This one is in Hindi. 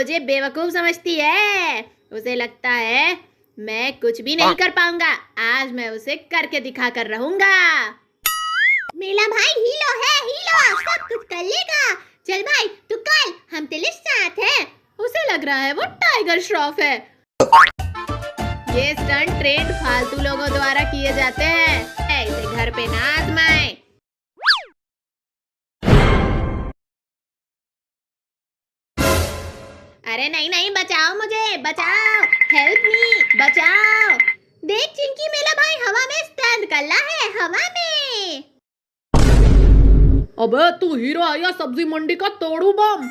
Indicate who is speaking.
Speaker 1: मुझे बेवकूफ समझती है। उसे लगता है मैं कुछ भी नहीं कर पाऊंगा। आज मैं उसे करके दिखा कर रहूंगा।
Speaker 2: मेला भाई हीरो है, हीरो सब कुछ कर लेगा। चल भाई तू कर, हम तेरे साथ हैं।
Speaker 1: उसे लग रहा है वो टाइगर श्रॉफ है। ये स्टंट ट्रेंड फालतू लोगों द्वारा किए जाते हैं, इसे घर पे ना आजमाएं। अरे नहीं नहीं, बचाओ मुझे, बचाओ, हेल्प मी, बचाओ।
Speaker 2: देख चिंकी, मेला भाई हवा में स्टंट कर रहा है, हवा में।
Speaker 1: अबे तू हीरो है या सब्जी मंडी का तोड़ू बम?